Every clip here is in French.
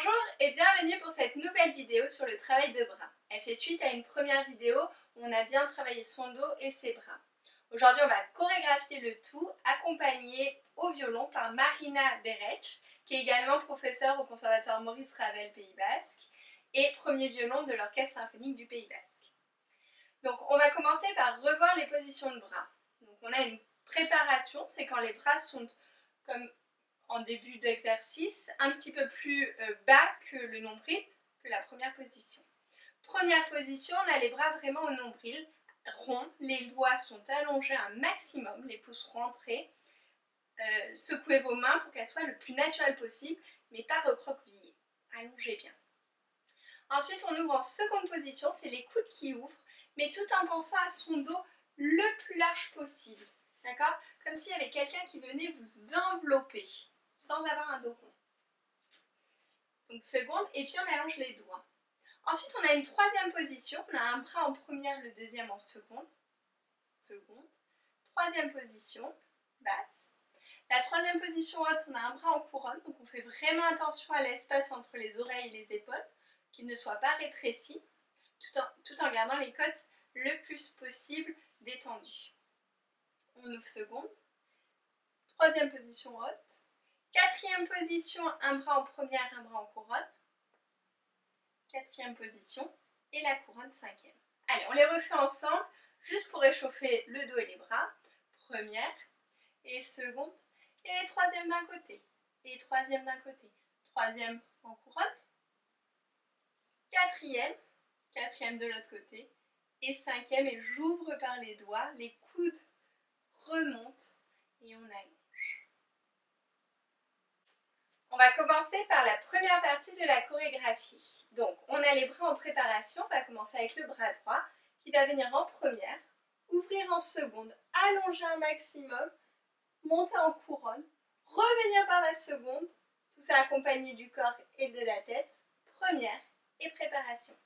Bonjour et bienvenue pour cette nouvelle vidéo sur le travail de bras. Elle fait suite à une première vidéo où on a bien travaillé son dos et ses bras. Aujourd'hui, on va chorégraphier le tout, accompagné au violon par Marina Berech, qui est également professeure au Conservatoire Maurice Ravel Pays Basque et premier violon de l'Orchestre Symphonique du Pays Basque. Donc, on va commencer par revoir les positions de bras. Donc, on a une préparation, c'est quand les bras sont comme en début d'exercice, un petit peu plus bas que le nombril, que la première position. Première position, on a les bras vraiment au nombril, ronds, les doigts sont allongés un maximum, les pouces rentrés. Secouez vos mains pour qu'elles soient le plus naturelles possible, mais pas recroquevillées. Allongez bien. Ensuite, on ouvre en seconde position, c'est les coudes qui ouvrent, mais tout en pensant à son dos le plus large possible. D'accord? Comme s'il y avait quelqu'un qui venait vous envelopper, sans avoir un dos rond. Donc seconde, et puis on allonge les doigts. Ensuite, on a une troisième position. On a un bras en première, le deuxième en seconde. Seconde. Troisième position, basse. La troisième position haute, on a un bras en couronne. Donc on fait vraiment attention à l'espace entre les oreilles et les épaules, qu'il ne soit pas rétréci, tout en gardant les côtes le plus possible détendues. On ouvre seconde. Troisième position haute. Quatrième position, un bras en première, un bras en couronne. Quatrième position et la couronne cinquième. Allez, on les refait ensemble, juste pour réchauffer le dos et les bras. Première et seconde et troisième d'un côté. Et troisième d'un côté. Troisième en couronne. Quatrième, quatrième de l'autre côté. Et cinquième, et j'ouvre par les doigts, les coudes remontent et on allonge. On va commencer par la première partie de la chorégraphie. Donc, on a les bras en préparation. On va commencer avec le bras droit qui va venir en première, ouvrir en seconde, allonger un maximum, monter en couronne, revenir par la seconde, tout ça accompagné du corps et de la tête. Première et préparation.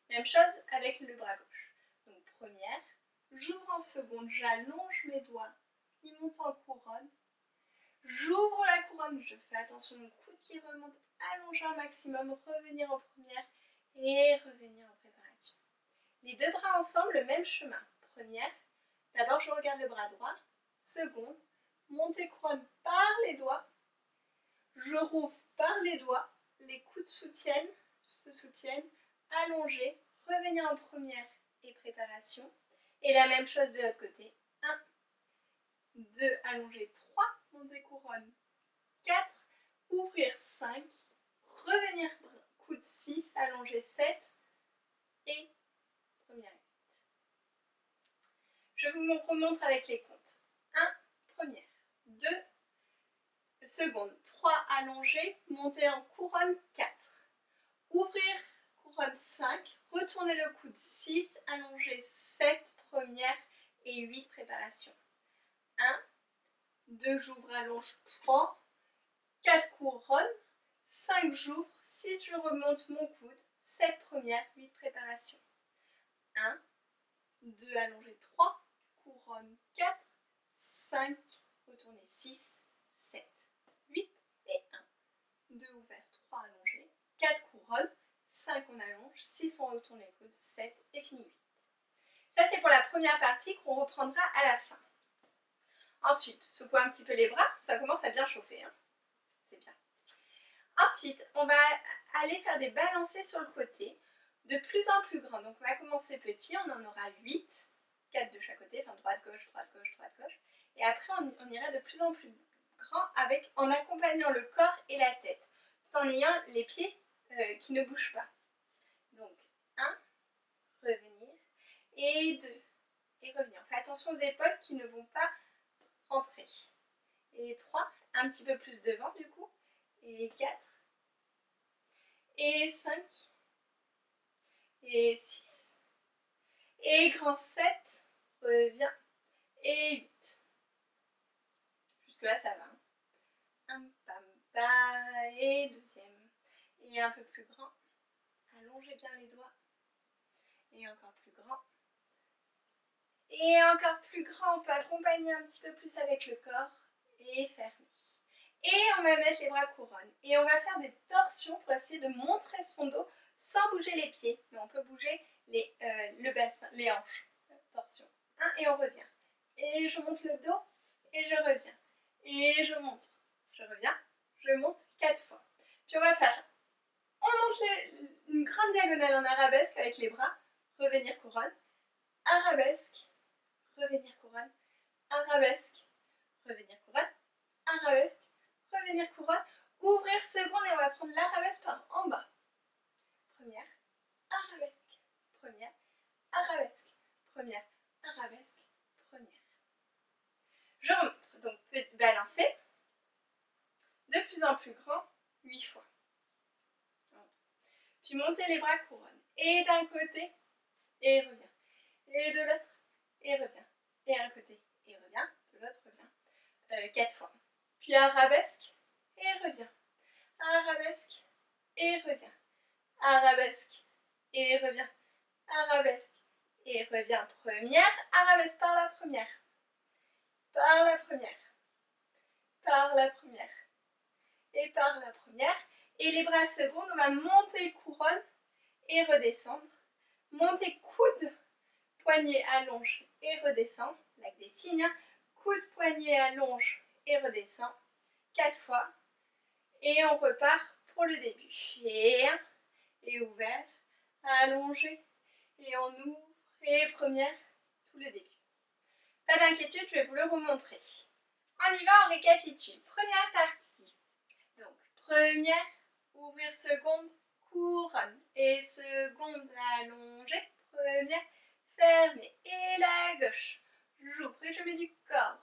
Même chose avec le bras gauche. Donc, première, j'ouvre en seconde, j'allonge mes doigts, ils montent en couronne. J'ouvre la couronne, je fais attention au coude qui remonte, allonger un maximum, revenir en première et revenir en préparation. Les deux bras ensemble, le même chemin. Première, d'abord je regarde le bras droit. Seconde, montée couronne par les doigts. Je rouvre par les doigts, les coudes se soutiennent, allonger, revenir en première et préparation. Et la même chose de l'autre côté. 1, 2, allonger, 3, monter couronne, 4, ouvrir 5, revenir coude 6, allonger 7 et première 8. Je vous remontre avec les comptes. 1, première, 2, seconde, 3, allonger, monter en couronne 4, ouvrir couronne 5, retourner le coude 6, allonger 7, première et 8, préparation. 1, 2, j'ouvre, allonge 3, 4 couronnes, 5 j'ouvre, 6 je remonte mon coude, 7 première, 8 préparation. 1, 2 allongé 3, couronne 4, 5, retourner 6, 7, 8 et 1. 2 ouvert, 3 allongé, 4 couronnes, 5 on allonge, 6 on retourne les coudes, 7 et fini 8. Ça c'est pour la première partie qu'on reprendra à la fin. Ensuite, secouez un petit peu les bras, ça commence à bien chauffer. Hein. C'est bien. Ensuite, on va aller faire des balancés sur le côté, de plus en plus grands. Donc on va commencer petit, on en aura 8, 4 de chaque côté, enfin droite-gauche, droite-gauche, droite-gauche. Et après on ira de plus en plus grand en accompagnant le corps et la tête, tout en ayant les pieds qui ne bougent pas. Donc 1, revenir, et 2, et revenir. On fait attention aux épaules qui ne vont pas rentrer. Et 3, un petit peu plus devant du coup, et 4, et 5, et 6, et grand 7, reviens, et 8. Jusque là ça va. Un pam pa, et deuxième, et un peu plus grand. Allongez bien les doigts, et encore plus grand. Et encore plus grand, on peut accompagner un petit peu plus avec le corps, et fermer. Et on va mettre les bras couronne. Et on va faire des torsions pour essayer de montrer son dos sans bouger les pieds. Mais on peut bouger le bassin, les hanches. Torsion. 1 et on revient. Et je monte le dos et je reviens. Et je monte. Je reviens. Je monte 4 fois. Puis on va faire. On monte une grande diagonale en arabesque avec les bras. Revenir couronne. Arabesque. Revenir couronne. Arabesque. Revenir couronne. Arabesque. Revenir couronne, ouvrir seconde et on va prendre l'arabesque par en bas. Première, arabesque, première, arabesque, première, arabesque, première. Je remonte, donc balancer, de plus en plus grand, 8 fois. Puis monter les bras couronne, et d'un côté, et revient, et de l'autre, et revient, et un côté, et revient, de l'autre, revient, 4 fois. Puis arabesque, et revient. Arabesque, et revient. Arabesque, et revient. Arabesque, et revient. Première, arabesque par la première. Par la première. Par la première. Et par la première. Et les bras secondes, on va monter couronne et redescendre. Monter coude, poignet allonge et redescend. Avec des signes. Coude, poignet allonge et redescend. 4 fois. Et on repart pour le début. Et ouvert, allongé, et on ouvre, et première, tout le début. Pas d'inquiétude, je vais vous le remontrer. On y va, on récapitule. Première partie. Donc, première, ouvrir seconde, couronne, et seconde, allongée, première, fermée, et la gauche. J'ouvre et je mets du corps.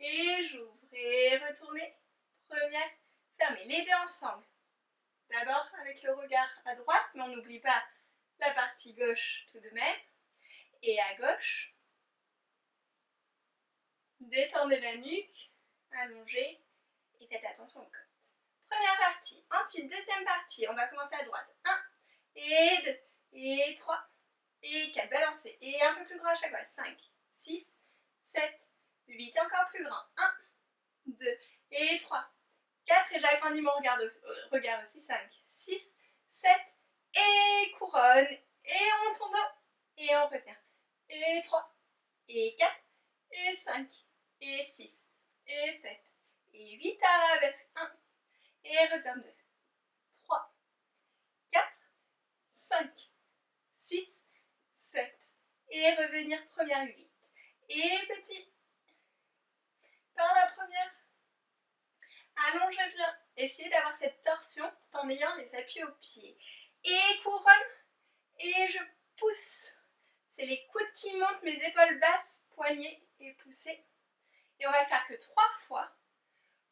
Et j'ouvre et retourner, première, fermée. Les deux ensemble. D'abord avec le regard à droite, mais on n'oublie pas la partie gauche tout de même. Et à gauche, détendez la nuque, allongez et faites attention au côtes. Première partie. Ensuite, deuxième partie, on va commencer à droite. 1 et 2 et 3 et 4. Balancez. Et un peu plus grand à chaque fois. 5, 6, 7, 8. Encore plus grand. 1, 2 et 3. 4 et j'agrandis mon regard aussi. 5, 6, 7 et couronne. Et on monte son dos. Et on retient. Et 3, et 4, et 5, et 6, et 7, et 8 arabesques. 1, et reviens 2, 3, 4, 5, 6, 7, et revenir première 8. Et petit. Par la première. Allongez bien. Essayez d'avoir cette torsion tout en ayant les appuis au pied. Et couronne. Et je pousse. C'est les coudes qui montent, mes épaules basses, poignets et poussées. Et on va le faire que 3 fois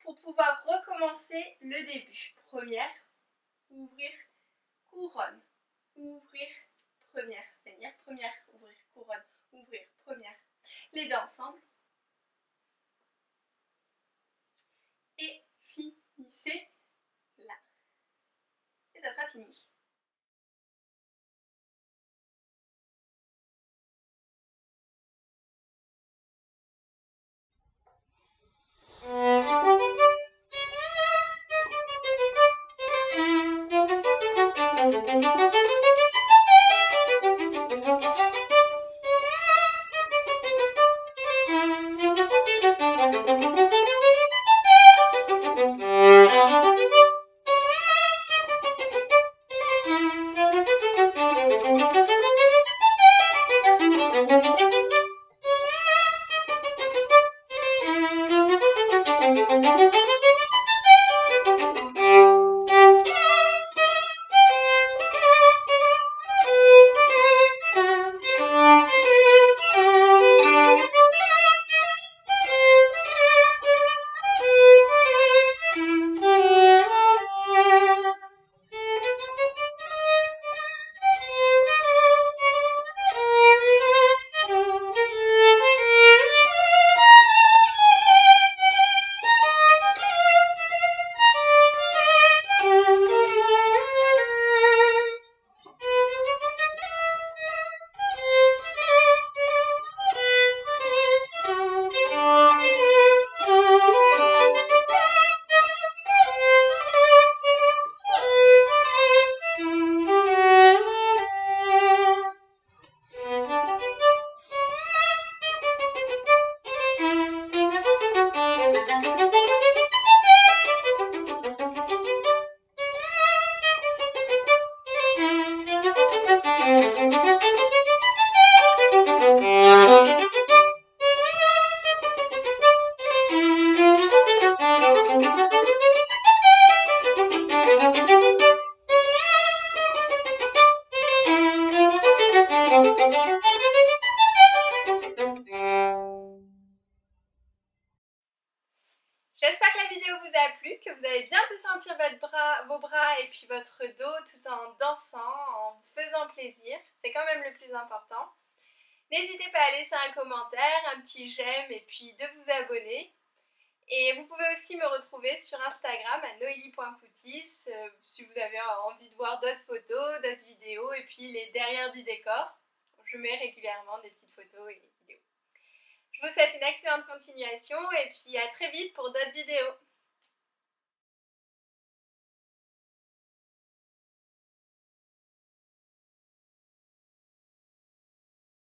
pour pouvoir recommencer le début. Première, ouvrir, couronne, ouvrir, première, venir, première, ouvrir, couronne, ouvrir, première. Les deux ensemble. Et finissez là. Et ça sera fini. sentir vos bras et puis votre dos tout en dansant, en vous faisant plaisir. C'est quand même le plus important. N'hésitez pas à laisser un commentaire, un petit j'aime et puis de vous abonner. Et vous pouvez aussi me retrouver sur Instagram à noélie.coutis si vous avez envie de voir d'autres photos, d'autres vidéos et puis les derrière du décor. Je mets régulièrement des petites photos et vidéos. Je vous souhaite une excellente continuation et puis à très vite pour d'autres vidéos.